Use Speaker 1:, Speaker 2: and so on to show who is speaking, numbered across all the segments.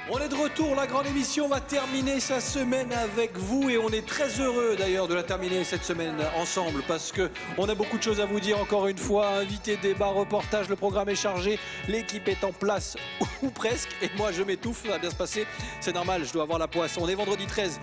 Speaker 1: On est de retour, la grande émission va terminer sa semaine avec vous et on est très heureux d'ailleurs de la terminer cette semaine ensemble parce que on a beaucoup de choses à vous dire encore une fois, invité, débat, reportage, le programme est chargé, l'équipe est en place ou presque et moi je m'étouffe, ça va bien se passer, c'est normal, je dois avoir la poisse. On est vendredi 13.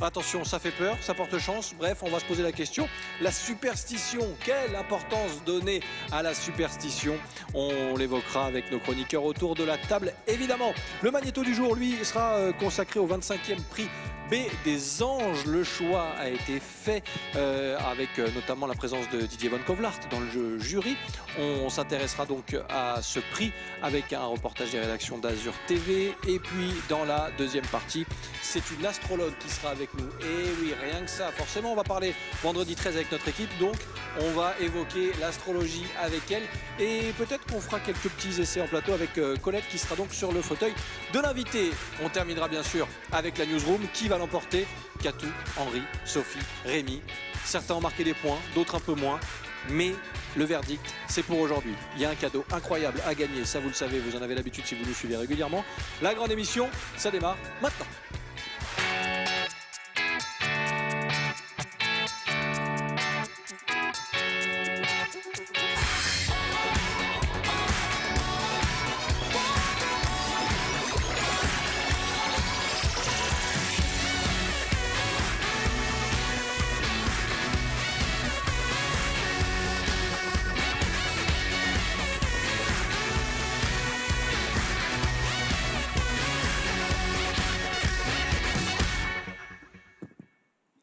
Speaker 1: Attention, ça fait peur, ça porte chance. Bref, on va se poser la question. La superstition, quelle importance donner à la superstition? On l'évoquera avec nos chroniqueurs autour de la table. Évidemment, le magnéto du jour, lui, sera consacré au 25e prix B des Anges. Le choix a été fait avec notamment la présence de Didier Van Kovlart dans le jury. On s'intéressera donc à ce prix avec un reportage des rédactions d'Azur TV. Et puis, dans la deuxième partie, c'est une astrologue qui sera avec nous. Et oui, rien que ça. Forcément, on va parler vendredi 13 avec notre équipe. Donc, on va évoquer l'astrologie avec elle. Et peut-être qu'on fera quelques petits essais en plateau avec Colette qui sera donc sur le fauteuil de l'invité. On terminera bien sûr avec la newsroom. Qui va l'emporter? Katou, Henri, Sophie, Rémi. Certains ont marqué des points, d'autres un peu moins. Mais le verdict, c'est pour aujourd'hui. Il y a un cadeau incroyable à gagner. Ça, vous le savez, vous en avez l'habitude si vous nous suivez régulièrement. La grande émission, ça démarre maintenant.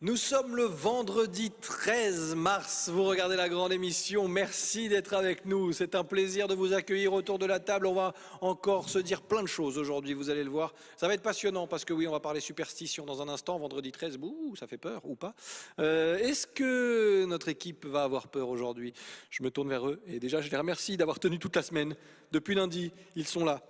Speaker 1: Nous sommes le vendredi 13 mars, vous regardez la grande émission, merci d'être avec nous, c'est un plaisir de vous accueillir autour de la table, on va encore se dire plein de choses aujourd'hui, vous allez le voir, ça va être passionnant parce que oui, on va parler superstition dans un instant, vendredi 13, bouh, ça fait peur ou pas. Est-ce que notre équipe va avoir peur aujourd'hui? Je me tourne vers eux et déjà je les remercie d'avoir tenu toute la semaine, depuis lundi, ils sont là,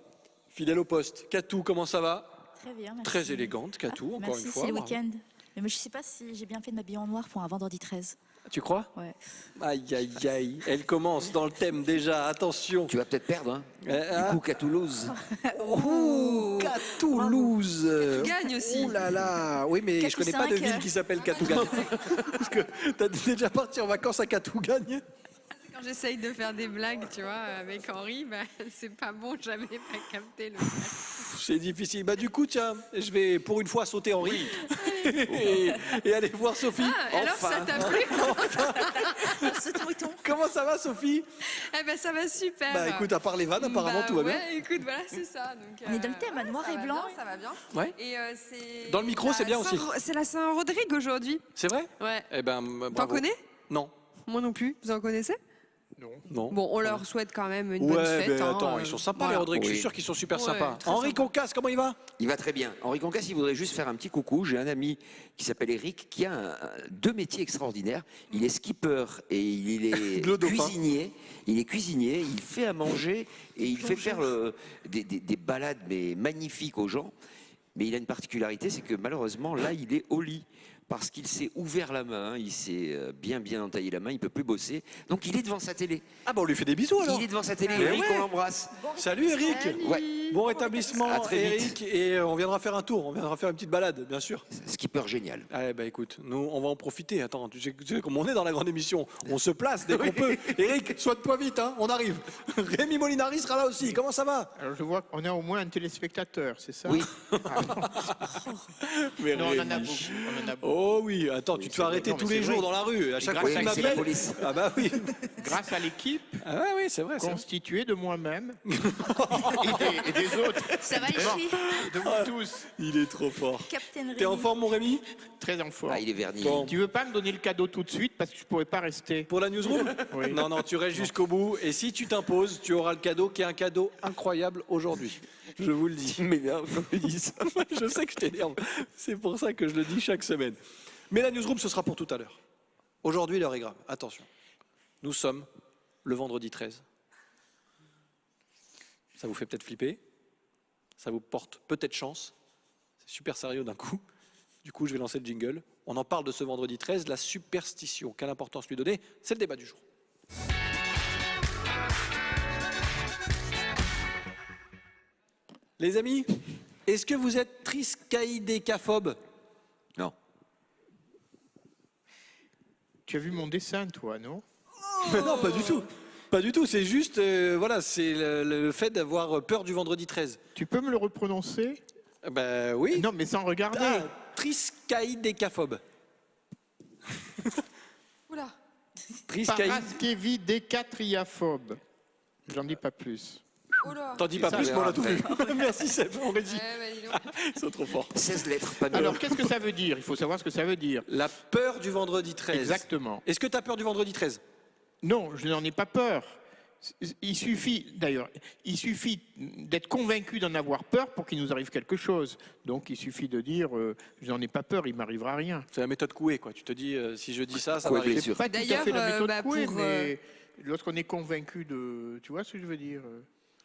Speaker 1: fidèles au poste. Katou, comment ça va?
Speaker 2: Très bien, merci.
Speaker 1: Très élégante, Katou, encore une fois.
Speaker 2: Merci, c'est le week-end. Mais je ne sais pas si j'ai bien fait de m'habiller en noir pour un vendredi 13.
Speaker 1: Tu crois?
Speaker 2: Ouais.
Speaker 1: Aïe, aïe, aïe. Elle commence dans le thème déjà. Attention.
Speaker 3: Tu vas peut-être perdre, hein. Du coup, qu'à Toulouse.
Speaker 1: Ouh, Catoulouse.
Speaker 4: Tu gagnes aussi.
Speaker 1: Ouh là là. Oui, mais je connais pas de ville qui s'appelle Catougagne. Parce que t'as déjà parti en vacances à Catougagne.
Speaker 4: Quand j'essaye de faire des blagues, tu vois, avec Henri, bah, c'est pas bon, j'avais pas capté le
Speaker 1: C'est difficile. Bah du coup, tiens, je vais pour une fois sauter Henri et aller voir Sophie.
Speaker 4: Ah, alors ça t'a plu?
Speaker 2: Ce mouton.
Speaker 1: Comment ça va, Sophie?
Speaker 4: Eh ben ça va super.
Speaker 1: Bah écoute, à part les vannes, apparemment tout va bien.
Speaker 4: Ouais, écoute, voilà, c'est ça. Donc,
Speaker 2: On est dans le thème, à noir
Speaker 4: ça
Speaker 2: et
Speaker 4: va
Speaker 2: blanc.
Speaker 4: bien, ça va bien.
Speaker 1: Ouais.
Speaker 4: Et c'est
Speaker 1: Dans le micro, c'est bien aussi.
Speaker 4: C'est la Saint-Rodrigue aujourd'hui.
Speaker 1: C'est vrai?
Speaker 4: Ouais.
Speaker 1: Eh ben,
Speaker 4: T'en
Speaker 1: bravo.
Speaker 4: connais?
Speaker 1: Non.
Speaker 4: Moi non plus. Vous en connaissez?
Speaker 1: Non.
Speaker 4: Bon, on leur souhaite quand même une bonne
Speaker 1: Ouais,
Speaker 4: fête.
Speaker 1: mais attends,
Speaker 4: hein,
Speaker 1: ils sont sympas
Speaker 4: voilà.
Speaker 1: les Rodrigue, je suis
Speaker 3: Oui.
Speaker 1: sûr qu'ils sont super
Speaker 4: Ouais,
Speaker 1: sympas.
Speaker 4: très
Speaker 1: Henri
Speaker 4: sympa.
Speaker 1: Concas, comment il va?
Speaker 3: Il va très bien. Henri Concas, il voudrait juste faire un petit coucou. J'ai un ami qui s'appelle Eric, qui a deux métiers extraordinaires. Il est skipper et il est
Speaker 1: Le dauphin.
Speaker 3: cuisinier. Il est cuisinier, il fait à manger et il fait faire des balades mais magnifiques aux gens. Mais il a une particularité, c'est que malheureusement, là, il est au lit. Parce qu'il s'est ouvert la main, il s'est bien entaillé la main, il peut plus bosser. Donc il est devant sa télé.
Speaker 1: Ah bah on lui fait des bisous alors.
Speaker 3: Il est devant sa télé.
Speaker 1: Mais
Speaker 3: Eric,
Speaker 1: ouais.
Speaker 3: on l'embrasse.
Speaker 1: Salut Eric.
Speaker 3: Ouais.
Speaker 1: Bon rétablissement
Speaker 3: À très
Speaker 1: Eric
Speaker 3: vite.
Speaker 1: et on viendra faire un tour, on viendra faire une petite balade bien sûr.
Speaker 3: Skipper génial.
Speaker 1: Ah bah écoute, nous on va en profiter. Attends, tu sais comme on est dans la grande émission, on se place dès qu'on peut. Eric, soigne-toi vite, hein, on arrive. Rémi Molinari sera là aussi. Comment ça va?
Speaker 5: Alors je vois qu'on a au moins un téléspectateur, c'est ça?
Speaker 3: Oui.
Speaker 1: Mais
Speaker 5: Non, on en a
Speaker 1: Rémi.
Speaker 5: beaucoup. On en a beaucoup.
Speaker 1: Oh oui, attends, tu te
Speaker 5: c'est
Speaker 1: fais
Speaker 5: vrai.
Speaker 1: arrêter
Speaker 5: Non, mais
Speaker 1: tous
Speaker 5: c'est
Speaker 1: les jours
Speaker 5: vrai.
Speaker 1: dans la rue. À chaque
Speaker 5: grâce
Speaker 1: fois
Speaker 5: à
Speaker 1: qu'il
Speaker 3: c'est la
Speaker 1: m'appelle.
Speaker 3: police.
Speaker 1: Ah bah oui.
Speaker 5: Grâce à l'équipe
Speaker 1: Ah ouais, oui, c'est vrai. c'est vrai.
Speaker 5: constituée de moi-même et des autres,
Speaker 2: Ça va les filles?
Speaker 5: de vous tous,
Speaker 1: Il est trop fort.
Speaker 2: Captain
Speaker 1: T'es en
Speaker 2: Rémi.
Speaker 1: forme mon Rémi?
Speaker 5: très en forme.
Speaker 3: Ah, il est verni.
Speaker 1: Bon.
Speaker 5: Tu veux pas me donner le cadeau tout de suite parce que je pourrais pas rester.
Speaker 1: Pour la newsroom?
Speaker 5: Oui.
Speaker 1: Non, non, tu restes jusqu'au bout. Et si tu t'imposes, tu auras le cadeau qui est un cadeau incroyable aujourd'hui. Je vous le dis. Mais bien, quand tu dis ça, je sais que je t'énerve. C'est pour ça que je le dis chaque semaine. Mais la newsroom, ce sera pour tout à l'heure. Aujourd'hui, l'heure est grave. Attention. Nous sommes le vendredi 13. Ça vous fait peut-être flipper. Ça vous porte peut-être chance. C'est super sérieux d'un coup. Du coup, je vais lancer le jingle. On en parle de ce vendredi 13, la superstition. Quelle importance lui donner? C'est le débat du jour. Les amis, Est-ce que vous êtes triskaïdécaphobe?
Speaker 3: Non.
Speaker 5: Tu as vu mon dessin, toi, non?
Speaker 1: Non, pas du tout. Pas du tout, c'est juste, voilà, c'est le fait d'avoir peur du vendredi 13.
Speaker 5: Tu peux me le reprononcer?
Speaker 1: Ben oui.
Speaker 5: Non, mais sans regarder.
Speaker 1: Ah, triskaïdécaphobe.
Speaker 4: Oula.
Speaker 5: Paraskevidécatriaphobe. J'en dis pas plus.
Speaker 4: Oula.
Speaker 1: T'en dis pas
Speaker 5: ça,
Speaker 1: plus, mais on a
Speaker 3: après.
Speaker 1: tout vu. Merci, Seb, on régie.
Speaker 4: Dis donc.
Speaker 1: Ils sont trop forts.
Speaker 3: 16 lettres, pas mieux.
Speaker 5: Alors, qu'est-ce que ça veut dire? Il faut savoir ce que ça veut dire.
Speaker 1: La peur du vendredi 13.
Speaker 5: Exactement.
Speaker 1: Est-ce que tu as peur du vendredi 13?
Speaker 5: Non, je n'en ai pas peur. Il suffit, d'ailleurs, d'être convaincu d'en avoir peur pour qu'il nous arrive quelque chose. Donc, il suffit de dire, je n'en ai pas peur, il m'arrivera rien.
Speaker 1: C'est la méthode Coué, quoi. Tu te dis, si je dis ça, ça
Speaker 3: Coué,
Speaker 1: va arriver.
Speaker 3: bien sûr.
Speaker 5: C'est pas tout à
Speaker 4: D'ailleurs,
Speaker 5: fait la méthode
Speaker 4: bah,
Speaker 5: Coué,
Speaker 4: pour,
Speaker 5: mais lorsqu'on est convaincu de... Tu vois ce que je veux dire?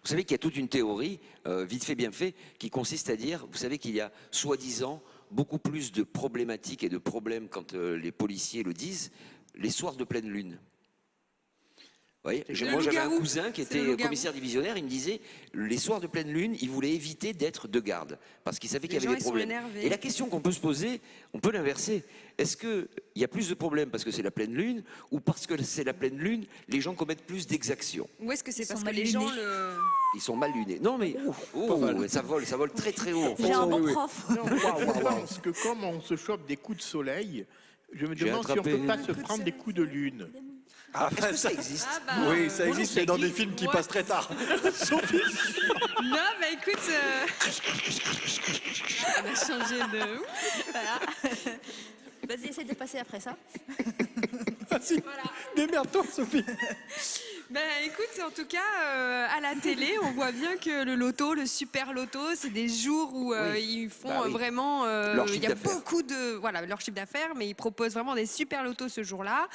Speaker 3: Vous savez qu'il y a toute une théorie, vite fait, bien fait, qui consiste à dire, vous savez qu'il y a soi-disant beaucoup plus de problématiques et de problèmes quand les policiers le disent, les soirs de pleine lune. Vous voyez,
Speaker 4: le
Speaker 3: moi j'avais un
Speaker 4: loup-garou.
Speaker 3: cousin qui
Speaker 4: C'est le
Speaker 3: était
Speaker 4: loup-garou.
Speaker 3: commissaire divisionnaire, il me disait, les soirs de pleine lune, il voulait éviter d'être de garde, parce qu'il savait qu'il y
Speaker 4: Les
Speaker 3: avait
Speaker 4: gens,
Speaker 3: des
Speaker 4: ils sont
Speaker 3: problèmes.
Speaker 4: énervés.
Speaker 3: Et la question qu'on peut se poser, on peut l'inverser. Est-ce qu'il y a plus de problèmes parce que c'est la pleine lune, ou parce que c'est la pleine lune, les gens commettent plus d'exactions?
Speaker 4: Ou est-ce que c'est
Speaker 2: Ils
Speaker 4: parce
Speaker 2: sont
Speaker 4: que
Speaker 2: mal
Speaker 4: les gens
Speaker 2: lunés.
Speaker 4: le...
Speaker 3: Ils sont mal lunés. Non mais, ça vole très très haut. en fait.
Speaker 2: J'ai un
Speaker 1: oui,
Speaker 2: bon
Speaker 1: oui.
Speaker 2: prof.
Speaker 5: Non, je pense que comme on se chope des coups de soleil, je me
Speaker 3: J'ai
Speaker 5: demande si on ne
Speaker 3: attrapé
Speaker 5: peut pas
Speaker 3: une-
Speaker 5: se prendre des coups de lune.
Speaker 1: Ah,
Speaker 3: Est-ce que ça existe?
Speaker 4: Ah bah,
Speaker 1: oui, ça existe, mais dans des
Speaker 5: existe.
Speaker 1: films qui
Speaker 4: Ouais.
Speaker 1: passent très tard. Sophie.
Speaker 4: Non, bah écoute, on a changé de...
Speaker 2: Voilà. Vas-y, essaye de passer après ça.
Speaker 1: Vas-y, démerde-toi, Sophie.
Speaker 4: Ben écoute, en tout cas, à la télé, on voit bien que le loto, le super loto, c'est des jours où ils font
Speaker 3: Bah oui.
Speaker 4: vraiment...
Speaker 3: Leur chiffre
Speaker 4: il y a
Speaker 3: d'affaires.
Speaker 4: beaucoup de... Voilà, leur chiffre d'affaires, mais ils proposent vraiment des super lotos ce jour-là.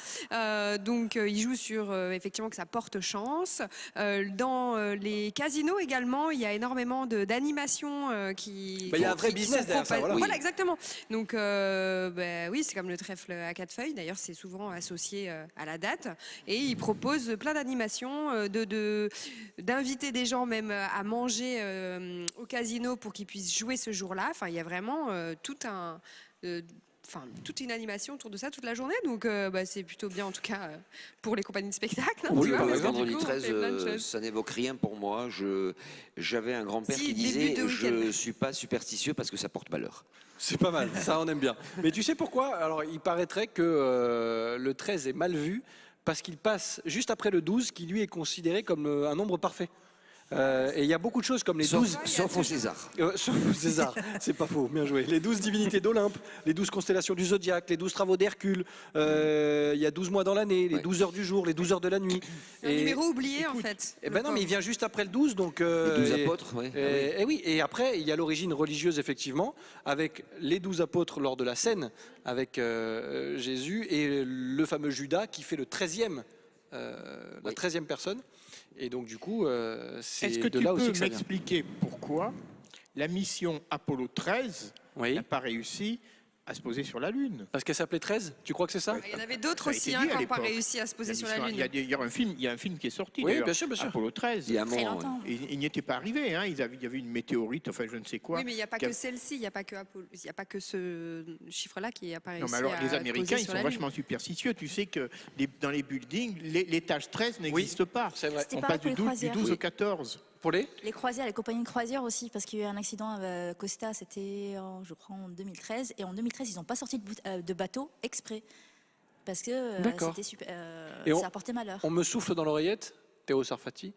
Speaker 4: Donc, ils jouent sur, effectivement, que ça porte chance. Dans les casinos également, il y a énormément d'animations qui...
Speaker 1: Bah, il y a un vrai
Speaker 4: qui
Speaker 1: business
Speaker 4: sont
Speaker 1: derrière ça,
Speaker 4: proposées.
Speaker 1: voilà.
Speaker 4: Voilà, exactement. Donc, ben oui, c'est comme le trèfle à 4 feuilles. D'ailleurs, c'est souvent associé à la date. Et ils proposent plein d'animations, d'inviter des gens même à manger au casino pour qu'ils puissent jouer ce jour-là. Enfin, il y a vraiment toute une animation autour de ça toute la journée. Donc, bah, c'est plutôt bien, en tout cas, pour les compagnies de spectacle.
Speaker 3: Oui,
Speaker 4: tu vois,
Speaker 3: par
Speaker 4: parce que
Speaker 3: exemple,
Speaker 4: du
Speaker 3: vendredi
Speaker 4: coup, on
Speaker 3: 13,
Speaker 4: fait plein de choses.
Speaker 3: ça n'évoque rien pour moi. J'avais un grand-père
Speaker 4: Si,
Speaker 3: qui
Speaker 4: début
Speaker 3: disait
Speaker 4: de
Speaker 3: je
Speaker 4: week-end.
Speaker 3: ne suis pas superstitieux parce que ça porte malheur.
Speaker 1: C'est pas mal, ça on aime bien. Mais tu sais pourquoi? Alors il paraîtrait que le 13 est mal vu parce qu'il passe juste après le 12 qui lui est considéré comme un nombre parfait. Et il y a beaucoup de choses comme les 12...
Speaker 3: Sauf au César.
Speaker 1: Sauf au César, c'est pas faux, bien joué. Les 12 divinités d'Olympe, les 12 constellations du zodiaque, les 12 travaux d'Hercule, il y a 12 mois dans l'année, les
Speaker 3: Ouais.
Speaker 1: 12 heures du jour, les 12 heures de la nuit.
Speaker 4: C'est un numéro oublié, en fait.
Speaker 1: Eh ben non, mais il vient juste après le 12, donc...
Speaker 3: Les 12
Speaker 1: et-
Speaker 3: apôtres, ouais.
Speaker 1: et oui, et après, il y a l'origine religieuse, effectivement, avec les 12 apôtres lors de la scène, avec Jésus, et le fameux Judas qui fait le 13e, la
Speaker 3: Oui.
Speaker 1: 13e personne. Et donc, du coup, c'est
Speaker 5: Est-ce que
Speaker 1: de
Speaker 5: tu
Speaker 1: là aussi
Speaker 5: peux
Speaker 1: que ça vient.
Speaker 5: m'expliquer pourquoi la mission Apollo 13
Speaker 1: Oui,
Speaker 5: n'a pas réussi à se poser sur la Lune?
Speaker 1: parce qu'elle s'appelait 13, tu crois que c'est ça?
Speaker 4: Il y en avait d'autres
Speaker 5: Ça a
Speaker 4: aussi
Speaker 5: été
Speaker 4: hein,
Speaker 5: dit
Speaker 4: qui
Speaker 5: à
Speaker 4: n'ont pas
Speaker 5: l'époque.
Speaker 4: réussi à se poser sur la Lune.
Speaker 5: Il y a un film qui est sorti,
Speaker 1: Oui,
Speaker 5: d'ailleurs,
Speaker 1: bien sûr, bien sûr.
Speaker 5: Apollo 13.
Speaker 3: Il y a un
Speaker 2: Très
Speaker 3: moment,
Speaker 2: longtemps.
Speaker 5: Et il n'y était pas arrivé, hein. Il y avait une météorite, enfin je ne sais quoi.
Speaker 4: Oui, mais il n'y a pas
Speaker 5: qui a-
Speaker 4: que celle-ci, il n'y a pas que Apollo, il n'y a pas que ce chiffre-là qui n'a pas réussi
Speaker 5: Non, mais alors
Speaker 4: à
Speaker 5: les Américains,
Speaker 4: poser
Speaker 5: ils
Speaker 4: sur
Speaker 5: sont
Speaker 4: la Lune.
Speaker 5: vachement superstitieux. Tu sais que dans les buildings, l'étage 13 n'existe pas.
Speaker 1: C'est vrai.
Speaker 2: C'était
Speaker 5: On
Speaker 2: pareil
Speaker 5: passe
Speaker 2: pour les
Speaker 5: du 12
Speaker 2: croisières.
Speaker 5: au 14.
Speaker 1: Pour les
Speaker 2: Les croisières, les compagnies de croisières aussi, parce qu'il y a eu un accident à Costa, c'était, je crois, en 2013. Et en 2013, ils n'ont pas sorti de bateau exprès. Parce que
Speaker 1: D'accord.
Speaker 2: c'était super,
Speaker 1: Et on-
Speaker 2: ça a porté malheur.
Speaker 1: On me souffle dans l'oreillette, Théo Sarfati,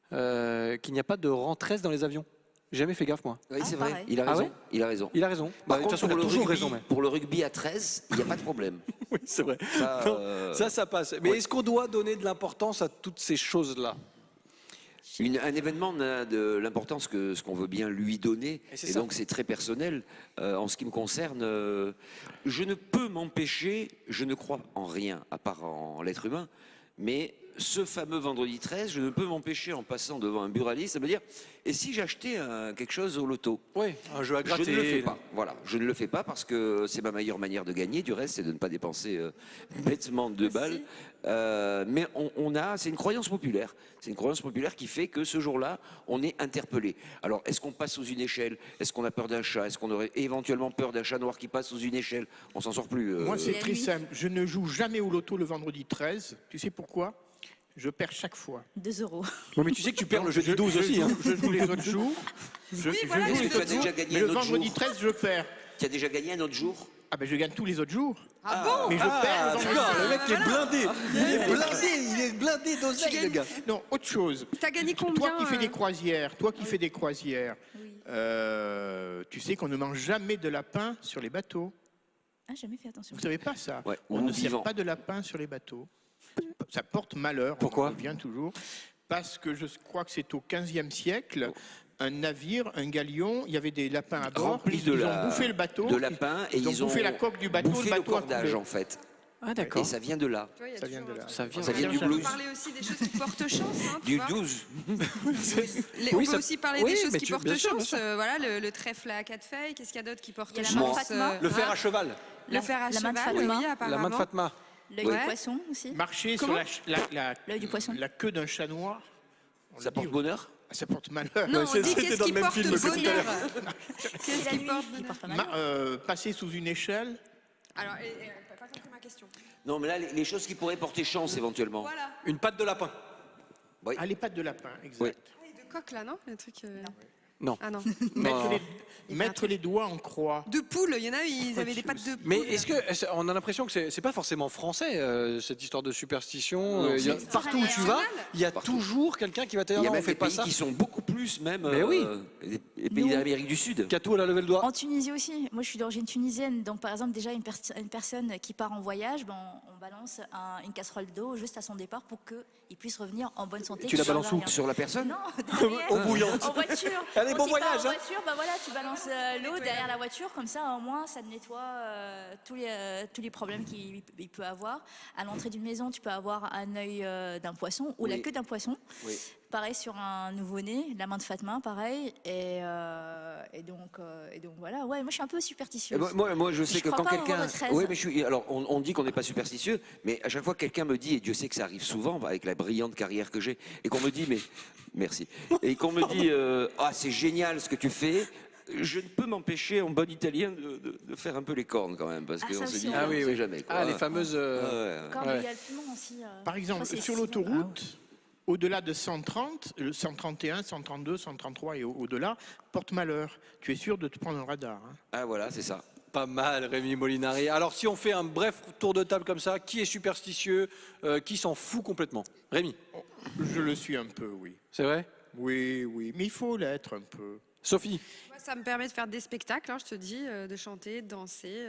Speaker 1: qu'il n'y a pas de rang 13 dans les avions. J'ai jamais fait gaffe, moi.
Speaker 3: Oui,
Speaker 2: Ah,
Speaker 3: c'est vrai.
Speaker 2: pareil.
Speaker 3: Il a
Speaker 1: Ah
Speaker 3: raison.
Speaker 1: ouais
Speaker 3: Il a raison.
Speaker 1: Il a raison.
Speaker 3: Par
Speaker 1: De toute
Speaker 3: contre,
Speaker 1: façon, il a
Speaker 3: pour le,
Speaker 1: toujours
Speaker 3: rugby,
Speaker 1: raison. Mais...
Speaker 3: pour le rugby à 13, il n'y a pas de problème.
Speaker 1: Oui, c'est vrai.
Speaker 3: Ça,
Speaker 1: Non, ça passe. Mais est-ce qu'on doit donner de l'importance à toutes ces choses-là?
Speaker 3: Un événement n'a de l'importance que ce qu'on veut bien lui donner,
Speaker 1: Et c'est
Speaker 3: et
Speaker 1: ça.
Speaker 3: donc c'est très personnel. En ce qui me concerne, je ne peux m'empêcher, je ne crois en rien, à part en l'être humain, mais ce fameux vendredi 13, je ne peux m'empêcher, en passant devant un buraliste, de me dire, et si j'achetais quelque chose au loto?
Speaker 1: Oui, un jeu à gratter.
Speaker 3: Je ne le fais pas. Voilà, je ne le fais pas parce que c'est ma meilleure manière de gagner. Du reste, c'est de ne pas dépenser bêtement 2 balles. Mais c'est une croyance populaire. C'est une croyance populaire qui fait que ce jour-là, on est interpellé. Alors, est-ce qu'on passe sous une échelle? Est-ce qu'on a peur d'un chat? Est-ce qu'on aurait éventuellement peur d'un chat noir qui passe sous une échelle? On s'en sort plus.
Speaker 5: Moi, c'est
Speaker 2: La
Speaker 5: très
Speaker 2: nuit.
Speaker 5: simple. Je ne joue jamais au loto le vendredi 13. Tu sais pourquoi? Je perds chaque fois.
Speaker 2: 2 €.
Speaker 1: Oui, mais tu sais que tu perds le jeu du 12 aussi. Hein.
Speaker 5: Je joue les autres jours.
Speaker 4: Oui, voilà,
Speaker 3: Est-ce
Speaker 4: les
Speaker 3: que tu as
Speaker 4: autres
Speaker 3: déjà
Speaker 4: jours.
Speaker 3: gagné
Speaker 5: Mais
Speaker 3: un
Speaker 5: le
Speaker 3: autre
Speaker 5: vendredi
Speaker 3: jour?
Speaker 5: 13, je perds.
Speaker 3: Tu as déjà gagné un autre jour?
Speaker 5: Ah ben je gagne tous les autres jours.
Speaker 4: Ah bon?
Speaker 5: Mais je perds le vendredi
Speaker 1: d'accord,
Speaker 5: 13.
Speaker 1: le mec est blindé. Il est blindé d'oseille,
Speaker 4: gagnes-
Speaker 1: le gars.
Speaker 5: Non, autre chose.
Speaker 4: T'as gagné
Speaker 5: Toi
Speaker 4: combien
Speaker 5: qui fais des croisières,
Speaker 2: Oui.
Speaker 5: tu sais qu'on ne mange jamais de lapin sur les bateaux.
Speaker 2: Ah, jamais fait attention.
Speaker 5: Vous savez pas ça?
Speaker 3: Ouais,
Speaker 5: On
Speaker 3: ou
Speaker 5: ne
Speaker 3: vivant.
Speaker 5: sert pas de lapin sur les bateaux. Ça porte malheur.
Speaker 1: Pourquoi?
Speaker 5: On revient toujours. Parce que je crois que c'est au XVe siècle. Un navire, un galion, il y avait des lapins à bord.
Speaker 3: Remplis
Speaker 5: Ils ont bouffé le bateau.
Speaker 3: de lapins et
Speaker 5: ils ont bouffé la coque du bateau.
Speaker 3: bouffé
Speaker 5: Le
Speaker 3: le
Speaker 5: bateau a
Speaker 3: cordage
Speaker 5: coulé.
Speaker 3: en fait.
Speaker 1: Ah,
Speaker 3: Et ça vient de là.
Speaker 4: Tu vois, il y a
Speaker 5: Ça vient
Speaker 4: toujours
Speaker 5: de là.
Speaker 4: un truc.
Speaker 1: Ça vient,
Speaker 3: Ça vient du
Speaker 4: On peut
Speaker 3: blues.
Speaker 4: parler aussi des choses qui portent chance. Hein, tu
Speaker 3: Du
Speaker 4: vois.
Speaker 3: 12.
Speaker 4: On
Speaker 1: Oui,
Speaker 4: peut
Speaker 1: ça-
Speaker 4: aussi parler
Speaker 1: oui,
Speaker 4: des choses
Speaker 1: mais
Speaker 4: qui
Speaker 1: tu-
Speaker 4: portent
Speaker 1: bien sûr, bien
Speaker 4: chance.
Speaker 1: sûr.
Speaker 4: Voilà, le trèfle à 4 feuilles. Qu'est-ce qu'il y a d'autre qui porte
Speaker 2: Il y a la
Speaker 4: chance?
Speaker 2: main de Fatma.
Speaker 1: Le fer
Speaker 4: hein.
Speaker 1: à cheval.
Speaker 4: Le fer à
Speaker 2: La main de
Speaker 4: cheval,
Speaker 2: Fatma.
Speaker 4: oui,
Speaker 1: La
Speaker 4: apparemment.
Speaker 1: main de Fatma.
Speaker 2: L'œil
Speaker 4: Ouais.
Speaker 2: du poisson aussi.
Speaker 5: Marcher
Speaker 4: Comment?
Speaker 5: sur
Speaker 2: L'œil du poisson.
Speaker 5: la queue d'un chat noir. On
Speaker 3: Ça
Speaker 5: le
Speaker 3: porte
Speaker 5: dit,
Speaker 3: bonheur?
Speaker 5: ça porte malheur.
Speaker 4: Non, on
Speaker 1: c'est-
Speaker 4: dit
Speaker 1: c'était
Speaker 4: qu'est-ce
Speaker 1: dans
Speaker 4: qui
Speaker 1: le même
Speaker 4: porte
Speaker 1: film que tout à
Speaker 4: bonheur.
Speaker 2: C'est la
Speaker 4: qui
Speaker 2: nuit.
Speaker 4: porte
Speaker 2: Il
Speaker 4: bonheur.
Speaker 2: porte pas mal.
Speaker 5: Passer sous une échelle.
Speaker 4: Alors, pas compris ma question.
Speaker 3: Non, mais là, les choses qui pourraient porter chance éventuellement.
Speaker 4: Voilà.
Speaker 1: Une patte de lapin.
Speaker 5: Ah, les pattes de lapin, exact.
Speaker 3: Oui.
Speaker 4: De coq là, non? Le truc.
Speaker 1: Non.
Speaker 4: Ah non.
Speaker 5: Mettre les doigts en croix.
Speaker 4: De poule, il y en a, ils avaient des pattes de poule.
Speaker 1: Mais est-ce que on a l'impression que c'est pas forcément français cette histoire de superstition?
Speaker 3: Non,
Speaker 1: Il y a-
Speaker 3: c'est
Speaker 1: partout où tu vas, il y a
Speaker 3: Partout.
Speaker 1: toujours quelqu'un qui va te dire
Speaker 3: Il y a
Speaker 1: non, on
Speaker 3: même
Speaker 1: fait
Speaker 3: des
Speaker 1: pas
Speaker 3: pays
Speaker 1: ça.
Speaker 3: qui sont beaucoup plus même.
Speaker 1: Mais oui.
Speaker 3: Les pays
Speaker 2: Nous.
Speaker 3: d'Amérique du Sud.
Speaker 1: Katou, elle a levé le doigt.
Speaker 2: En Tunisie aussi. Moi, je suis d'origine tunisienne. Donc, par exemple, déjà, une personne qui part en voyage, ben, on balance une casserole d'eau juste à son départ pour qu'il puisse revenir en bonne santé.
Speaker 1: Tu la
Speaker 2: qu'il
Speaker 1: balances
Speaker 2: soit
Speaker 1: où?
Speaker 2: rien.
Speaker 3: Sur la personne?
Speaker 2: Non, derrière.
Speaker 1: Eau bouillante.
Speaker 2: En voiture.
Speaker 1: Allez,
Speaker 2: Quand
Speaker 1: bon
Speaker 2: il part
Speaker 1: voyage,
Speaker 2: En
Speaker 1: hein.
Speaker 2: voiture, bah voilà, tu balances l'eau derrière la voiture, comme ça, au moins, ça nettoie tous les problèmes qu'il peut avoir. À l'entrée d'une maison, tu peux avoir un œil d'un poisson ou la
Speaker 3: Oui.
Speaker 2: queue d'un poisson.
Speaker 3: Oui.
Speaker 2: Pareil sur un nouveau-né, la main de Fatma, pareil. Et donc voilà. Ouais, moi, je suis un peu superstitieuse.
Speaker 3: Moi, je sais
Speaker 2: Je
Speaker 3: que
Speaker 2: crois
Speaker 3: quand
Speaker 2: pas au
Speaker 3: quelqu'un.
Speaker 2: vendredi 13.
Speaker 3: Oui, mais alors, on dit qu'on n'est pas superstitieux, mais à chaque fois que quelqu'un me dit, et Dieu sait que ça arrive souvent, avec la brillante carrière que j'ai, et qu'on me dit, mais. Merci. Et qu'on me dit, ah, c'est génial ce que tu fais. Je ne peux m'empêcher, en bon italien, de faire un peu les cornes quand même, parce
Speaker 2: Ah,
Speaker 3: qu'on
Speaker 2: ça
Speaker 3: se
Speaker 2: aussi,
Speaker 3: dit,
Speaker 2: on
Speaker 3: on ne sait jamais. Quoi.
Speaker 1: Ah, les fameuses.
Speaker 2: Quand
Speaker 3: Ouais.
Speaker 2: il y a le piment aussi.
Speaker 5: Par exemple,
Speaker 2: je crois que
Speaker 5: sur
Speaker 2: c'est
Speaker 5: l'autoroute, au-delà de 130, le 131, 132, 133 et au-delà, porte malheur. Tu es sûr de te prendre un radar. Hein.
Speaker 3: Ah, voilà, c'est ça.
Speaker 1: Pas mal, Rémi Molinari. Alors, si on fait un bref tour de table comme ça, qui est superstitieux, qui s'en fout complètement? Rémi,
Speaker 5: Je le suis un peu, oui.
Speaker 1: c'est vrai?
Speaker 5: Oui, oui, mais il faut l'être un peu.
Speaker 1: Sophie?
Speaker 4: Moi, ça me permet de faire des spectacles, hein, je te dis, de chanter, de danser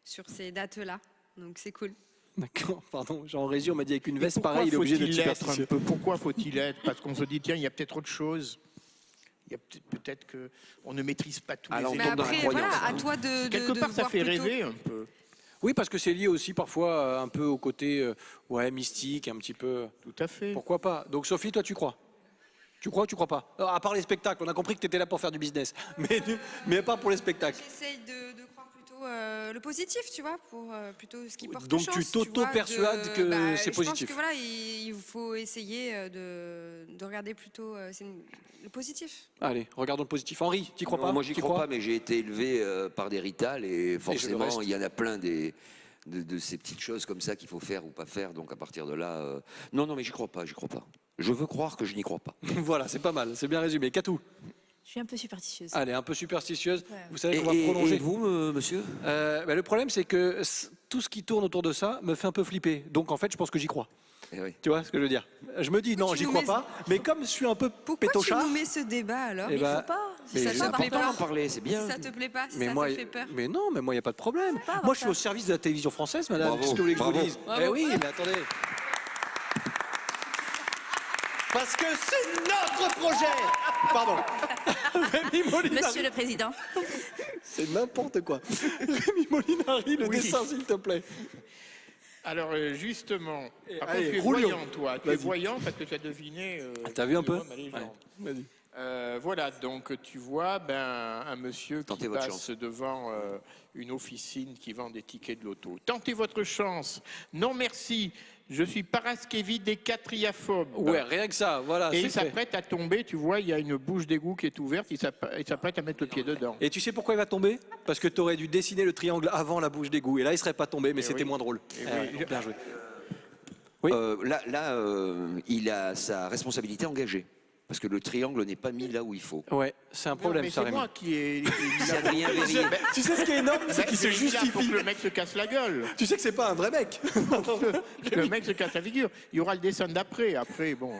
Speaker 4: sur ces dates-là. Donc c'est cool.
Speaker 1: D'accord, pardon. Jean Régi, on m'a dit avec une
Speaker 5: Mais
Speaker 1: veste
Speaker 5: pourquoi
Speaker 1: pareille, il est obligé d'être
Speaker 5: faut-il être
Speaker 1: superstitieux.
Speaker 5: un peu? Pourquoi faut-il être? Parce qu'on se dit, tiens, il y a peut-être autre chose. Il y a peut-être qu'on ne maîtrise pas tous
Speaker 3: Alors,
Speaker 5: les
Speaker 3: on
Speaker 4: Mais
Speaker 3: tombe dans la
Speaker 4: après,
Speaker 3: croyance,
Speaker 4: voilà, à
Speaker 3: hein.
Speaker 4: toi de
Speaker 5: Quelque part, ça
Speaker 4: voir
Speaker 5: fait
Speaker 4: plutôt.
Speaker 5: rêver un peu.
Speaker 1: Oui, parce que c'est lié aussi parfois un peu au côté ouais, mystique, un petit peu.
Speaker 5: Tout à fait.
Speaker 1: Pourquoi pas? Donc Sophie, toi tu crois? Tu crois ou tu crois pas? Alors, à part les spectacles, on a compris que tu étais là pour faire du business, mais pas pour les spectacles.
Speaker 4: J'essaye de croire plutôt le positif, tu vois, pour plutôt ce qui porte
Speaker 1: Donc
Speaker 4: chance.
Speaker 1: tu t'auto-persuades
Speaker 4: vois,
Speaker 1: que c'est positif.
Speaker 4: Je pense que voilà, il faut essayer de regarder plutôt le positif.
Speaker 1: Allez, regardons le positif. Henri, tu crois
Speaker 3: Non,
Speaker 1: pas?
Speaker 3: moi, j'y
Speaker 1: T'y
Speaker 3: crois pas, mais j'ai été élevé par des ritales et
Speaker 1: reste.
Speaker 3: forcément, il y en a plein de ces petites choses comme ça qu'il faut faire ou pas faire. Donc à partir de là, non, mais j'y crois pas. Je veux croire que je n'y crois pas.
Speaker 1: Voilà, c'est pas mal, c'est bien résumé. Katou?
Speaker 2: Je suis un peu superstitieuse.
Speaker 1: Allez, un peu superstitieuse.
Speaker 2: Ouais.
Speaker 1: Vous savez
Speaker 3: Et,
Speaker 1: qu'on va prolonger.
Speaker 3: et vous, monsieur?
Speaker 1: Bah, le problème, c'est que tout ce qui tourne autour de ça me fait un peu flipper. Donc en fait, je pense que j'y crois.
Speaker 3: Eh oui.
Speaker 1: Tu vois ce que je veux dire? Je me dis non,
Speaker 4: tu
Speaker 1: j'y
Speaker 4: nous
Speaker 1: crois
Speaker 4: mets-
Speaker 1: pas. Mais comme je suis un peu
Speaker 4: Pourquoi
Speaker 1: pétochard.
Speaker 4: tu nous mets ce débat alors
Speaker 1: Eh
Speaker 2: Mais il
Speaker 1: ben,
Speaker 2: faut pas.
Speaker 1: mais
Speaker 4: ça
Speaker 1: je-
Speaker 4: te
Speaker 3: C'est
Speaker 4: fait
Speaker 3: important
Speaker 4: peur.
Speaker 3: d'en parler, c'est bien.
Speaker 4: Si ça te plaît pas, si
Speaker 1: mais
Speaker 4: ça
Speaker 1: moi,
Speaker 4: te fait peur.
Speaker 1: mais non, mais moi, il n'y a pas de problème.
Speaker 2: pas avoir
Speaker 1: Moi, je suis
Speaker 2: peur.
Speaker 1: au service de la télévision française, madame.
Speaker 3: Bravo,
Speaker 1: Qu'est-ce que vous voulez que je vous
Speaker 3: bravo.
Speaker 1: dise?
Speaker 4: Bravo.
Speaker 1: Eh oui, mais attendez. Parce que c'est notre projet. Pardon. Rémi Molinari.
Speaker 2: Monsieur le Président.
Speaker 1: C'est n'importe quoi. Rémi Molinari, le
Speaker 5: Oui.
Speaker 1: dessin, s'il te plaît.
Speaker 5: Alors justement, par
Speaker 1: allez,
Speaker 5: contre, tu es
Speaker 1: roulons.
Speaker 5: voyant, toi. Tu es
Speaker 1: Vas-y.
Speaker 5: voyant parce que tu as deviné.
Speaker 1: T'as vu un peu?
Speaker 5: ma légende.
Speaker 1: Ouais. Vas-y.
Speaker 5: Voilà, donc tu vois un monsieur
Speaker 3: Tentez
Speaker 5: qui
Speaker 3: votre
Speaker 5: passe
Speaker 3: chance.
Speaker 5: devant une officine qui vend des tickets de loto. Tentez votre chance. Non merci, je suis paraskevidécatriaphobe.
Speaker 1: Ouais, rien que ça, voilà,
Speaker 5: Et
Speaker 1: c'est
Speaker 5: il
Speaker 1: fait.
Speaker 5: s'apprête à tomber, tu vois, il y a une bouche d'égout qui est ouverte, il s'apprête à mettre le pied dedans.
Speaker 1: Et tu sais pourquoi il va tomber? Parce que tu aurais dû dessiner le triangle avant la bouche d'égout. Et là, il serait pas tombé, mais
Speaker 5: Eh
Speaker 1: c'était
Speaker 5: oui.
Speaker 1: moins drôle.
Speaker 5: Eh
Speaker 1: Ah
Speaker 5: oui.
Speaker 1: ouais, bien joué. Oui.
Speaker 3: Il a sa responsabilité engagée. Parce que le triangle n'est pas mis là où il faut.
Speaker 1: Ouais, c'est un
Speaker 5: Non,
Speaker 1: problème,
Speaker 5: mais
Speaker 1: ça,
Speaker 5: c'est
Speaker 1: Rémi.
Speaker 5: moi qui ai...
Speaker 3: C'est Adrien Véry.
Speaker 1: Tu sais ce qui est énorme, c'est qu'il se
Speaker 5: Pour
Speaker 1: justifie.
Speaker 5: que le mec se casse la gueule.
Speaker 1: Tu sais que c'est pas un vrai mec.
Speaker 5: Le mec se casse la figure. Il y aura le dessin d'après. Après, bon,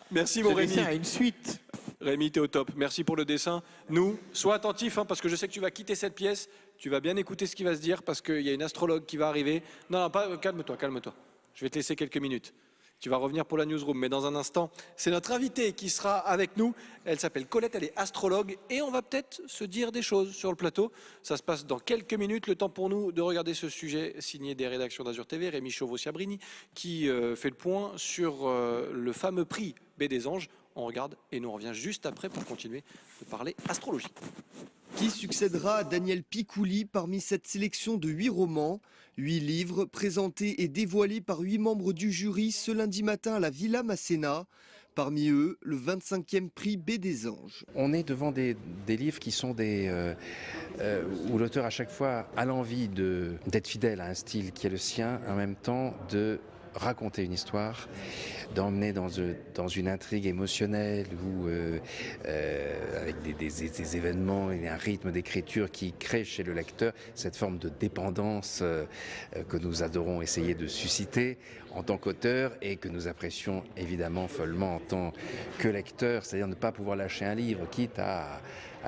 Speaker 1: Merci,
Speaker 5: ce
Speaker 1: mon Rémi.
Speaker 5: dessin a une suite.
Speaker 1: Rémi, t'es au top. Merci pour le dessin. Nous, sois attentif, hein, parce que je sais que tu vas quitter cette pièce. Tu vas bien écouter ce qui va se dire, parce qu'il y a une astrologue qui va arriver. Non, non, pas, calme-toi, calme-toi. Je vais te laisser quelques minutes. Tu vas revenir pour la newsroom, mais dans un instant, c'est notre invitée qui sera avec nous. Elle s'appelle Colette, elle est astrologue, et on va peut-être se dire des choses sur le plateau. Ça se passe dans quelques minutes. Le temps pour nous de regarder ce sujet signé des rédactions d'Azur TV, Rémi Chauveau-Ciabrini, qui fait le point sur le fameux prix B des Anges. On regarde et nous on revient juste après pour continuer de parler astrologie.
Speaker 6: Qui succédera à Daniel Picouli parmi cette sélection de 8 romans, 8 livres présentés et dévoilés par 8 membres du jury ce lundi matin à la Villa Masséna. Parmi eux, le 25e prix B des Anges.
Speaker 7: On est devant des livres qui sont où l'auteur à chaque fois a l'envie d'être fidèle à un style qui est le sien, en même temps de raconter une histoire, d'emmener dans une intrigue émotionnelle ou avec des événements et un rythme d'écriture qui crée chez le lecteur cette forme de dépendance que nous adorons essayer de susciter en tant qu'auteur et que nous apprécions évidemment follement en tant que lecteur, c'est-à-dire ne pas pouvoir lâcher un livre, quitte à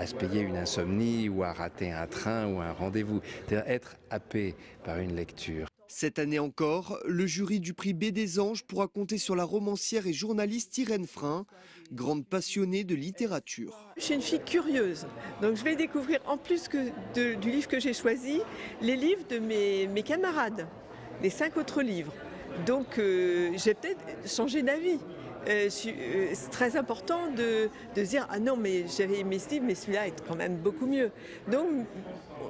Speaker 7: se payer une insomnie ou à rater un train ou un rendez-vous, c'est-à-dire être happé par une lecture.
Speaker 6: Cette année encore, le jury du prix B des Anges pourra compter sur la romancière et journaliste Irène Frein, grande passionnée de littérature.
Speaker 8: Je suis une fille curieuse, donc je vais découvrir en plus du livre que j'ai choisi, les livres de mes camarades, les 5 autres livres. Donc j'ai peut-être changé d'avis. C'est très important de se dire « Ah non, mais j'avais aimé ce livre, mais celui-là est quand même beaucoup mieux ». Donc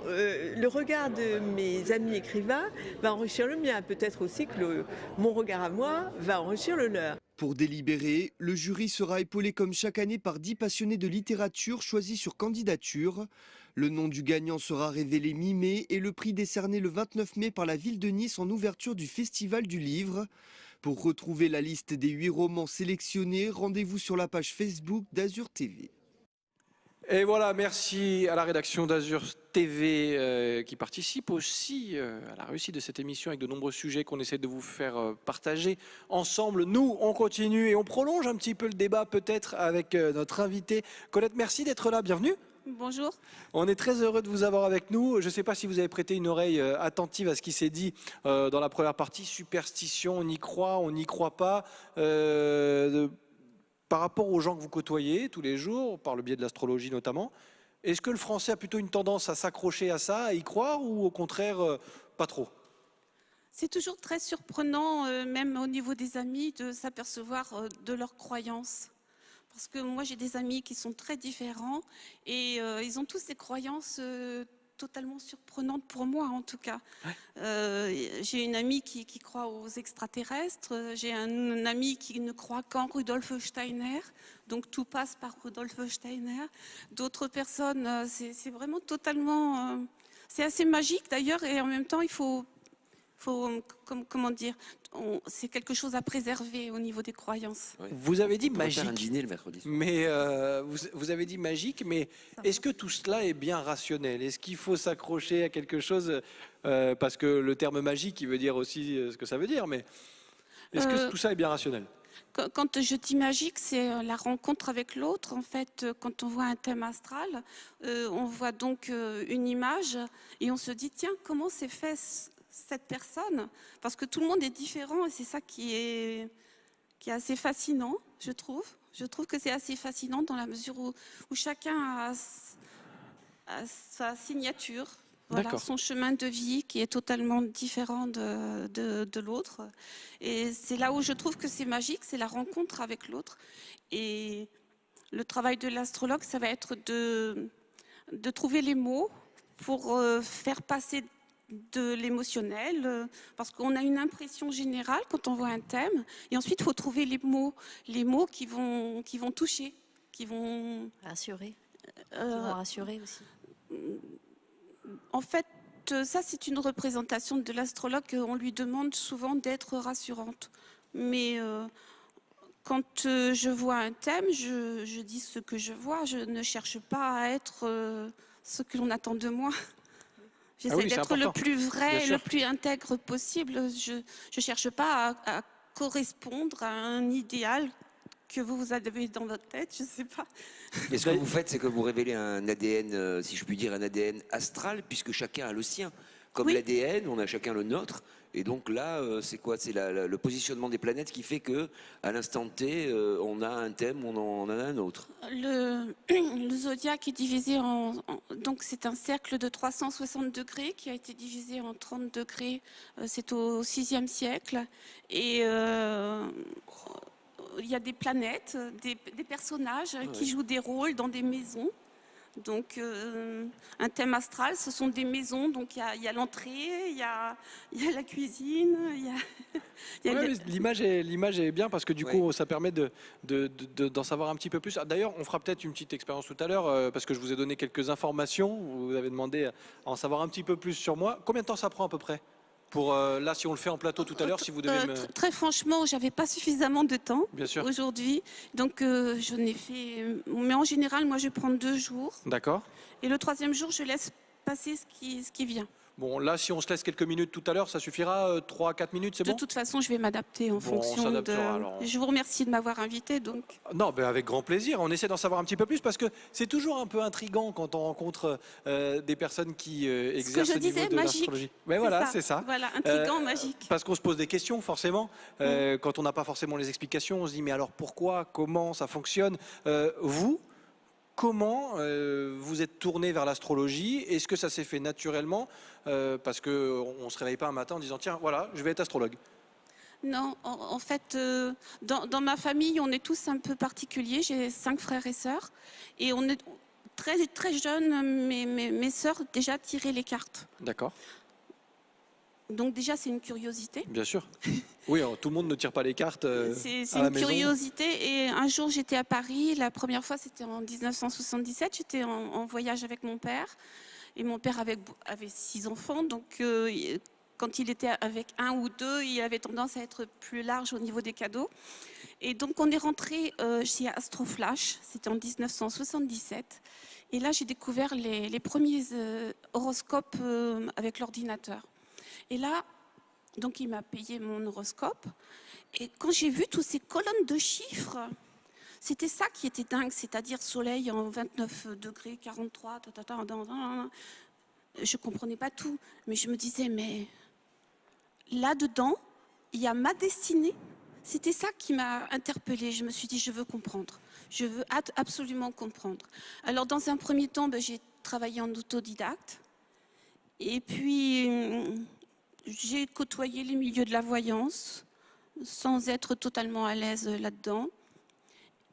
Speaker 8: le regard de mes amis écrivains va enrichir le mien. Peut-être aussi que mon regard à moi va enrichir le leur.
Speaker 6: Pour délibérer, le jury sera épaulé comme chaque année par 10 passionnés de littérature choisis sur candidature. Le nom du gagnant sera révélé mi-mai et le prix décerné le 29 mai par la ville de Nice en ouverture du Festival du Livre. Pour retrouver la liste des 8 romans sélectionnés, rendez-vous sur la page Facebook d'Azur TV.
Speaker 1: Et voilà, merci à la rédaction d'Azur TV qui participe aussi à la réussite de cette émission avec de nombreux sujets qu'on essaie de vous faire partager ensemble. Nous, on continue et on prolonge un petit peu le débat peut-être avec notre invité. Colette, merci d'être là, bienvenue.
Speaker 9: Bonjour.
Speaker 1: On est très heureux de vous avoir avec nous. Je ne sais pas si vous avez prêté une oreille attentive à ce qui s'est dit dans la première partie. Superstition, on y croit, on n'y croit pas. Par rapport aux gens que vous côtoyez tous les jours, par le biais de l'astrologie notamment, est-ce que le français a plutôt une tendance à s'accrocher à ça, à y croire, ou au contraire, pas trop?
Speaker 9: C'est toujours très surprenant, même au niveau des amis, de s'apercevoir de leurs croyances. Parce que moi, j'ai des amis qui sont très différents et ils ont tous des croyances totalement surprenantes pour moi, en tout cas. J'ai une amie qui croit aux extraterrestres. J'ai un ami qui ne croit qu'en Rudolf Steiner. Donc, tout passe par Rudolf Steiner. D'autres personnes, c'est vraiment totalement... c'est assez magique, d'ailleurs, et en même temps, il faut comment dire, c'est quelque chose à préserver au niveau des croyances.
Speaker 3: Ouais.
Speaker 1: Vous avez dit
Speaker 3: On pourrait faire un
Speaker 1: magique,
Speaker 3: dîner le mercredi soir.
Speaker 1: mais vous avez dit magique, mais est-ce que tout cela est bien rationnel? Est-ce qu'il faut s'accrocher à quelque chose parce que le terme magique, il veut dire aussi ce que ça veut dire, mais est-ce que tout ça est bien rationnel?
Speaker 9: Quand je dis magique, c'est la rencontre avec l'autre. En fait, quand on voit un thème astral, on voit donc une image et on se dit, tiens, comment s'est fait cette personne? Parce que tout le monde est différent et c'est ça qui est assez fascinant, je trouve. Je trouve que c'est assez fascinant dans la mesure où chacun a sa signature. Voilà,
Speaker 1: D'accord.
Speaker 9: son chemin de vie qui est totalement différent de l'autre. Et c'est là où je trouve que c'est magique, c'est la rencontre avec l'autre. Et le travail de l'astrologue, ça va être de trouver les mots pour faire passer de l'émotionnel, parce qu'on a une impression générale quand on voit un thème, et ensuite il faut trouver les mots qui vont toucher, qui vont
Speaker 2: Rassurer. Qui vont rassurer aussi.
Speaker 9: En fait, ça c'est une représentation de l'astrologue. On lui demande souvent d'être rassurante, mais quand je vois un thème, je dis ce que je vois, je ne cherche pas à être ce que l'on attend de moi. J'essaie
Speaker 1: oui, c'est
Speaker 9: d'être le
Speaker 1: important.
Speaker 9: plus
Speaker 1: Bien
Speaker 9: vrai,
Speaker 1: sûr.
Speaker 9: le plus intègre possible. Je ne cherche pas à correspondre à un idéal que vous avez dans votre tête, je ne sais pas.
Speaker 3: Et ce que vous faites, c'est que vous révélez un ADN, si je puis dire, un ADN astral, puisque chacun a le sien. Comme
Speaker 9: Oui.
Speaker 3: l'ADN, on a chacun le nôtre. Et donc là, c'est quoi? C'est le positionnement des planètes qui fait que, à l'instant T, on a un thème, on en a un autre.
Speaker 9: Le zodiaque est divisé donc c'est un cercle de 360 degrés qui a été divisé en 30 degrés. C'est au 6e siècle. Et il y a des planètes, des personnages qui jouent des rôles dans des maisons. Donc, un thème astral, ce sont des maisons. Donc, il y a l'entrée, il y a la cuisine, il y a
Speaker 1: Ouais, mais l'image est bien parce que du coup, ça permet d'en savoir un petit peu plus. Ah, d'ailleurs, on fera peut-être une petite expérience tout à l'heure parce que je vous ai donné quelques informations. Vous avez demandé à en savoir un petit peu plus sur moi. Combien de temps ça prend à peu près? Pour là, si on le fait en plateau tout à l'heure, si vous devez me...
Speaker 9: Très franchement, j'avais pas suffisamment de temps
Speaker 1: Bien sûr.
Speaker 9: aujourd'hui. Donc, je n'ai fait... Mais en général, moi, je prends 2 jours.
Speaker 1: D'accord.
Speaker 9: Et le 3e jour, je laisse passer ce qui vient.
Speaker 1: Bon, là, si on se laisse quelques minutes tout à l'heure, ça suffira 3-4 minutes, c'est
Speaker 9: De
Speaker 1: bon?
Speaker 9: toute façon, je vais m'adapter en
Speaker 1: Bon, on
Speaker 9: fonction de...
Speaker 1: s'adaptera, alors.
Speaker 9: Je vous remercie de m'avoir invité. Donc.
Speaker 1: Non, ben avec grand plaisir. On essaie d'en savoir un petit peu plus parce que c'est toujours un peu intriguant quand on rencontre des personnes qui exercent
Speaker 9: je
Speaker 1: au niveau
Speaker 9: disais,
Speaker 1: de
Speaker 9: magique.
Speaker 1: l'astrologie. Mais voilà, c'est ça.
Speaker 9: Voilà, intriguant, magique.
Speaker 1: Parce qu'on se pose des questions, forcément. Quand on n'a pas forcément les explications, on se dit mais alors pourquoi, comment ça fonctionne? Vous, comment vous êtes tourné vers l'astrologie? Est-ce que ça s'est fait naturellement? Parce qu'on ne se réveille pas un matin en disant tiens, voilà, je vais être astrologue.
Speaker 9: Non, en fait, dans ma famille, on est tous un peu particuliers. J'ai 5 frères et sœurs. Et on est très, très jeunes. Mes sœurs déjà tiraient les cartes.
Speaker 1: D'accord,
Speaker 9: Donc déjà, c'est une curiosité.
Speaker 1: bien sûr. Oui, alors, tout le monde ne tire pas les cartes
Speaker 9: C'est
Speaker 1: à la
Speaker 9: une
Speaker 1: maison.
Speaker 9: curiosité. Et un jour, j'étais à Paris. La première fois, c'était en 1977. J'étais en voyage avec mon père. Et mon père avait 6 enfants. Donc, quand il était avec 1 ou 2, il avait tendance à être plus large au niveau des cadeaux. Et donc, on est rentré chez Astroflash. C'était en 1977. Et là, j'ai découvert les premiers horoscopes avec l'ordinateur. Et là, donc, il m'a payé mon horoscope. Et quand j'ai vu toutes ces colonnes de chiffres, c'était ça qui était dingue, c'est-à-dire soleil en 29 degrés, 43, je ne comprenais pas tout. Mais je me disais, mais là-dedans, il y a ma destinée. C'était ça qui m'a interpellée. Je me suis dit, je veux comprendre. Je veux absolument comprendre. Alors, dans un premier temps, j'ai travaillé en autodidacte. Et puis, j'ai côtoyé les milieux de la voyance sans être totalement à l'aise là-dedans.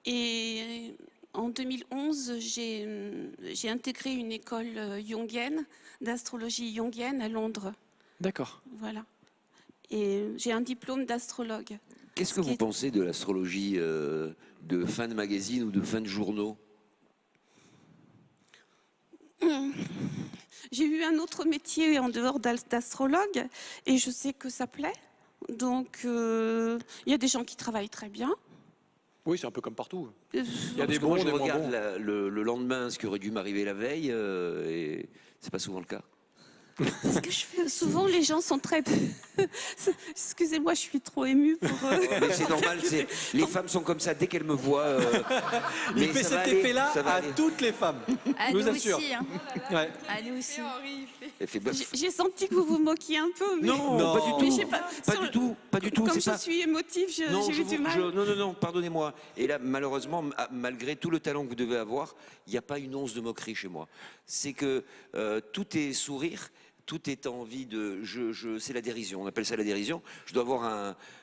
Speaker 9: Et en 2011, j'ai intégré une école jungienne, d'astrologie jungienne à Londres.
Speaker 1: D'accord.
Speaker 9: Voilà. Et j'ai un diplôme d'astrologue.
Speaker 3: Qu'est-ce que vous pensez de l'astrologie de fin de magazine ou de fin de journaux?
Speaker 9: J'ai eu un autre métier en dehors d'astrologue et je sais que ça plaît. Donc, il y a des gens qui travaillent très bien.
Speaker 1: Oui, c'est un peu comme partout.
Speaker 9: Il
Speaker 1: Il y a des
Speaker 3: Parce que moi,
Speaker 1: bons,
Speaker 3: je
Speaker 1: des moins
Speaker 3: regarde
Speaker 1: bons.
Speaker 3: le lendemain ce qui aurait dû m'arriver la veille, et c'est pas souvent le cas.
Speaker 9: Ce que je fais souvent, les gens sont très... Excusez-moi, je suis trop émue pour...
Speaker 3: Mais c'est normal, les femmes sont comme ça dès qu'elles me voient.
Speaker 1: Il
Speaker 3: mais
Speaker 1: fait
Speaker 3: ça va
Speaker 1: cet
Speaker 3: aller,
Speaker 1: effet-là
Speaker 3: ça va
Speaker 1: à
Speaker 3: aller.
Speaker 1: toutes les femmes.
Speaker 2: À
Speaker 1: Je
Speaker 2: nous
Speaker 1: vous assure.
Speaker 2: aussi. Hein.
Speaker 1: Ouais.
Speaker 2: À nous aussi.
Speaker 3: Elle fait bof.
Speaker 9: J'ai senti que vous vous moquiez un peu. Mais...
Speaker 3: Non,
Speaker 1: Non.
Speaker 3: pas du
Speaker 9: Mais
Speaker 3: tout.
Speaker 9: je sais pas,
Speaker 3: Pas
Speaker 9: sur
Speaker 3: du
Speaker 9: le-
Speaker 3: tout. Pas pas du tout.
Speaker 9: Comme
Speaker 3: c'est
Speaker 9: je
Speaker 3: pas...
Speaker 9: suis émotive,
Speaker 3: Non,
Speaker 9: j'ai eu du mal.
Speaker 3: non, pardonnez-moi. Et là, malheureusement, malgré tout le talent que vous devez avoir, il n'y a pas une once de moquerie chez moi. C'est que tout est sourire, tout est envie de... c'est la dérision, on appelle ça la dérision. Je dois avoir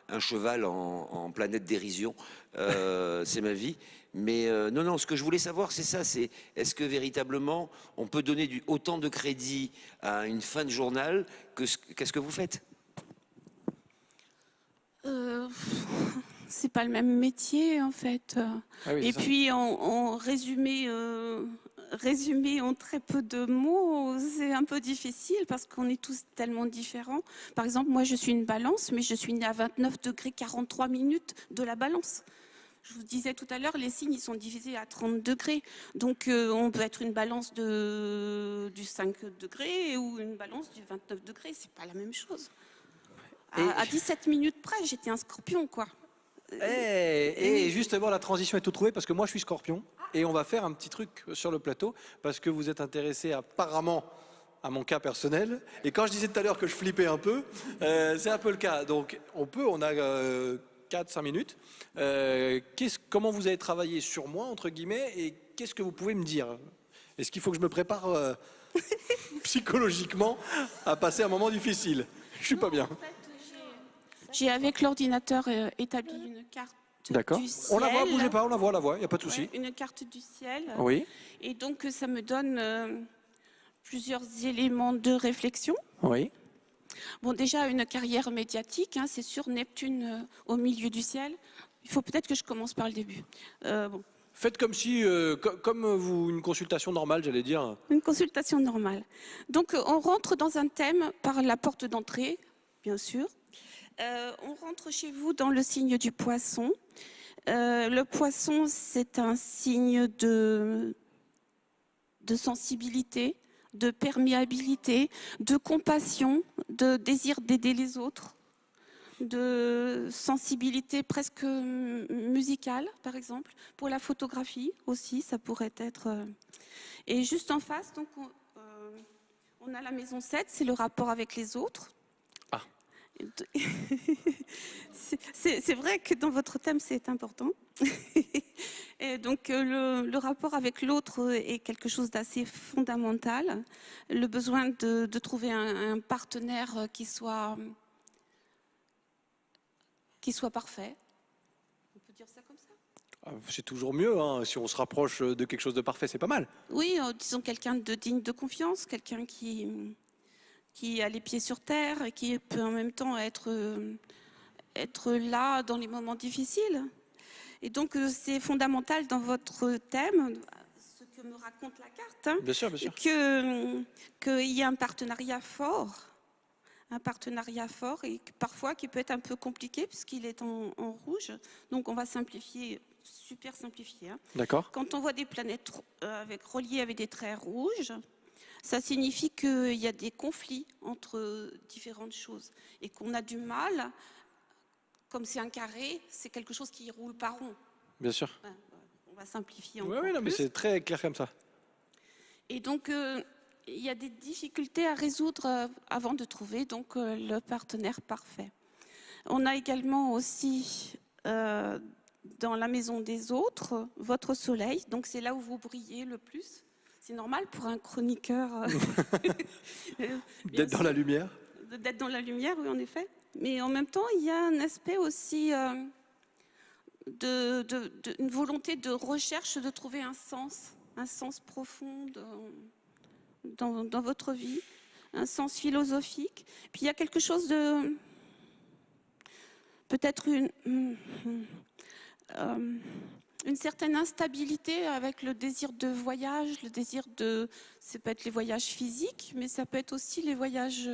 Speaker 3: un cheval en planète dérision, c'est ma vie. Mais non, ce que je voulais savoir, c'est ça, c'est est-ce que véritablement, on peut donner autant de crédit à une fin de journal qu'est-ce que vous faites?
Speaker 9: C'est pas le même métier en fait.
Speaker 1: Ah oui,
Speaker 9: Et
Speaker 1: c'est ça.
Speaker 9: puis en résumé, résumé en très peu de mots, c'est un peu difficile parce qu'on est tous tellement différents. Par exemple, moi je suis une balance, mais je suis née à 29 degrés 43 minutes de la balance. Je vous disais tout à l'heure, les signes ils sont divisés à 30 degrés. Donc on peut être une balance du 5 degrés ou une balance du 29 degrés. C'est pas la même chose. À 17 minutes près, j'étais un scorpion, quoi.
Speaker 1: Et justement, la transition est tout trouvée parce que moi, je suis Scorpion et on va faire un petit truc sur le plateau parce que vous êtes intéressé apparemment à mon cas personnel. Et quand je disais tout à l'heure que je flippais un peu, c'est un peu le cas. Donc, on a 4-5 minutes. Comment vous avez travaillé sur moi, entre guillemets, et qu'est-ce que vous pouvez me dire? Est-ce qu'il faut que je me prépare psychologiquement à passer un moment difficile? Je suis pas bien.
Speaker 9: J'ai avec l'ordinateur établi une carte
Speaker 1: D'accord.
Speaker 9: du ciel.
Speaker 1: On la voit, bougez pas, on la voit, il n'y a pas de souci.
Speaker 9: Ouais, une carte du ciel.
Speaker 1: Oui.
Speaker 9: Et donc, ça me donne plusieurs éléments de réflexion.
Speaker 1: Oui.
Speaker 9: Bon, déjà, une carrière médiatique, hein, c'est sûr, Neptune au milieu du ciel. Il faut peut-être que je commence par le début. Bon.
Speaker 1: Faites comme si, une consultation normale, j'allais dire.
Speaker 9: Une consultation normale. Donc, on rentre dans un thème par la porte d'entrée, bien sûr. On rentre chez vous dans le signe du poisson. Le poisson, c'est un signe de sensibilité, de perméabilité, de compassion, de désir d'aider les autres, de sensibilité presque musicale, par exemple. Pour la photographie aussi, ça pourrait être... Et juste en face, donc, on a la maison 7, c'est le rapport avec les autres.
Speaker 1: Ah.
Speaker 9: C'est vrai que dans votre thème, c'est important. Et donc, le rapport avec l'autre est quelque chose d'assez fondamental. Le besoin de trouver un partenaire qui soit parfait. On peut dire ça comme ça?
Speaker 1: C'est toujours mieux, hein. Si on se rapproche de quelque chose de parfait, c'est pas mal.
Speaker 9: Oui, disons quelqu'un de digne de confiance, quelqu'un qui a les pieds sur terre et qui peut en même temps être là dans les moments difficiles. Et donc, c'est fondamental dans votre thème, ce que me raconte la carte, hein,
Speaker 1: Bien sûr, bien sûr.
Speaker 9: qu'il y a un partenariat fort et parfois qui peut être un peu compliqué puisqu'il est en rouge. Donc, on va simplifier, super simplifier. Hein.
Speaker 1: D'accord.
Speaker 9: Quand on voit des planètes reliées avec des traits rouges, ça signifie qu'il y a des conflits entre différentes choses et qu'on a du mal, comme c'est un carré, c'est quelque chose qui roule pas rond.
Speaker 1: Bien sûr.
Speaker 9: On va simplifier
Speaker 1: Oui,
Speaker 9: encore
Speaker 1: non, mais
Speaker 9: plus.
Speaker 1: c'est très clair comme ça.
Speaker 9: Et donc, il y a des difficultés à résoudre avant de trouver donc, le partenaire parfait. On a également aussi, dans la maison des autres, votre soleil. Donc, c'est là où vous brillez le plus. C'est normal pour un chroniqueur
Speaker 1: D'être dans la lumière.
Speaker 9: D'être dans la lumière, oui, en effet. Mais en même temps, il y a un aspect aussi une volonté de recherche, de trouver un sens profond dans votre vie, un sens philosophique. Puis il y a quelque chose de... peut-être une certaine instabilité avec le désir de voyage, ça peut être les voyages physiques, mais ça peut être aussi les voyages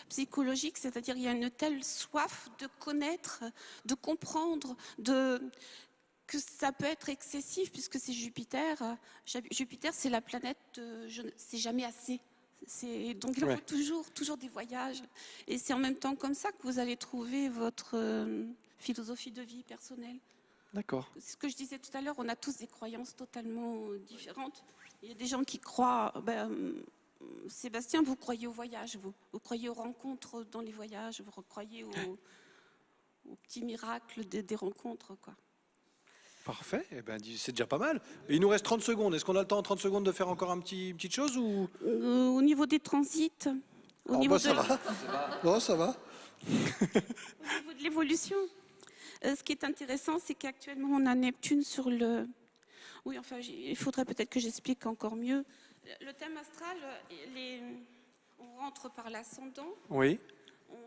Speaker 9: psychologiques, c'est-à-dire il y a une telle soif de connaître, de comprendre, que ça peut être excessif puisque c'est Jupiter. Jupiter, c'est la planète, c'est jamais assez. Donc il faut toujours des voyages. Et c'est en même temps comme ça que vous allez trouver votre philosophie de vie personnelle.
Speaker 1: D'accord.
Speaker 9: Ce que je disais tout à l'heure, on a tous des croyances totalement différentes. Il y a des gens qui croient, Sébastien, vous croyez au voyage, vous croyez aux rencontres dans les voyages, vous croyez aux petits miracles des rencontres, quoi.
Speaker 1: Parfait, eh ben, c'est déjà pas mal. Et il nous reste 30 secondes. Est-ce qu'on a le temps en 30 secondes de faire encore une petite chose ou...
Speaker 9: Au niveau des transits, au niveau
Speaker 1: ça va. Non, ça va.
Speaker 9: au niveau de l'évolution, ce qui est intéressant, c'est qu'actuellement, on a Neptune sur le... Oui, enfin, il faudrait peut-être que j'explique encore mieux. Le thème astral, on rentre par l'ascendant,
Speaker 1: Oui,
Speaker 9: on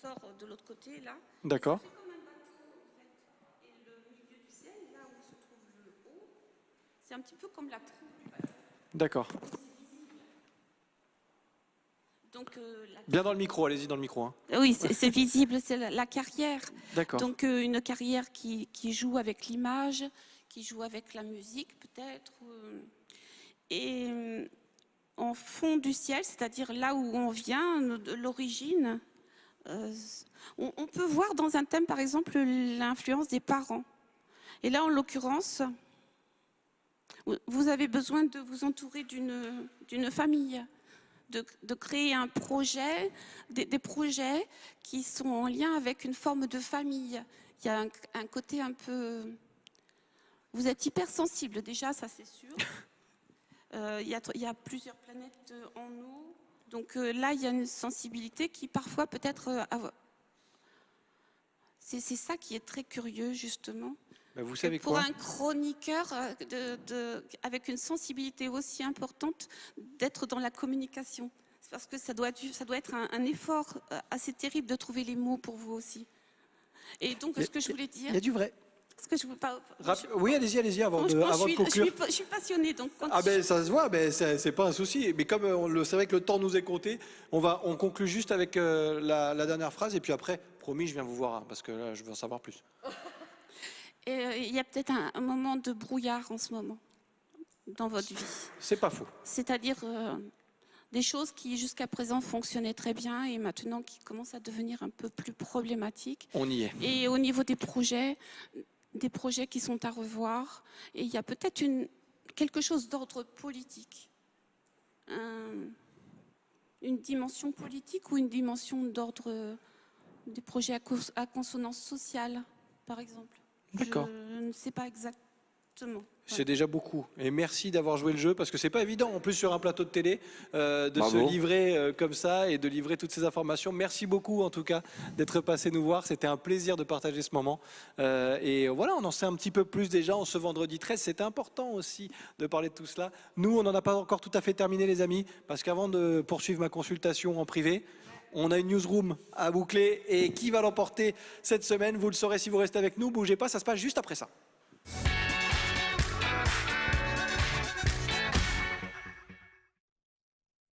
Speaker 9: sort de l'autre côté, là.
Speaker 1: d'accord.
Speaker 9: C'est comme un bateau, en fait. Et le milieu du ciel, là où se trouve le haut, c'est un petit peu comme la proue du bateau.
Speaker 1: D'accord.
Speaker 9: Donc,
Speaker 1: Bien dans le micro, allez-y dans le micro. Hein.
Speaker 9: oui, c'est visible, c'est la carrière.
Speaker 1: D'accord.
Speaker 9: Donc une carrière qui joue avec l'image, qui joue avec la musique peut-être. Et en fond du ciel, c'est-à-dire là où on vient, de l'origine, on peut voir dans un thème par exemple l'influence des parents. Et là en l'occurrence, vous avez besoin de vous entourer d'une famille. De créer un projet, des projets qui sont en lien avec une forme de famille. Il y a un côté un peu... Vous êtes hypersensible déjà, ça c'est sûr. Il y a plusieurs planètes en nous. Donc là, il y a une sensibilité qui parfois peut-être... C'est ça qui est très curieux justement.
Speaker 1: Ben, vous savez
Speaker 9: pour
Speaker 1: quoi
Speaker 9: un chroniqueur avec une sensibilité aussi importante d'être dans la communication. C'est parce que ça doit être un effort assez terrible de trouver les mots pour vous aussi. Et donc, ce que je voulais dire...
Speaker 1: Il y a du vrai.
Speaker 9: Ce que je veux pas...
Speaker 1: Oui, allez-y, avant de conclure.
Speaker 9: Je suis passionnée, donc...
Speaker 1: Ah ben ça se voit, ben, c'est pas un souci. Mais comme c'est vrai que le temps nous est compté, on conclut juste avec la dernière phrase. Et puis après, promis, je viens vous voir, hein, parce que là, je veux en savoir plus.
Speaker 9: Il y a peut-être un moment de brouillard en ce moment dans votre vie.
Speaker 1: C'est pas faux.
Speaker 9: C'est-à-dire des choses qui jusqu'à présent fonctionnaient très bien et maintenant qui commencent à devenir un peu plus problématiques.
Speaker 1: On y est.
Speaker 9: Et au niveau des projets qui sont à revoir. Et il y a peut-être quelque chose d'ordre politique. Une dimension politique ou une dimension d'ordre des projets à consonance sociale, par exemple.
Speaker 1: D'accord.
Speaker 9: Je ne sais pas exactement.
Speaker 1: C'est déjà beaucoup. Et merci d'avoir joué le jeu, parce que c'est pas évident, en plus sur un plateau de télé, de
Speaker 3: Bravo.
Speaker 1: se livrer comme ça et de livrer toutes ces informations. Merci beaucoup, en tout cas, d'être passé nous voir. C'était un plaisir de partager ce moment. Et voilà, on en sait un petit peu plus déjà en ce vendredi 13. C'était important aussi de parler de tout cela. Nous, on n'en a pas encore tout à fait terminé, les amis, parce qu'avant de poursuivre ma consultation en privé, on a une newsroom à boucler. Et qui va l'emporter cette semaine? Vous le saurez si vous restez avec nous. Bougez pas, ça se passe juste après ça.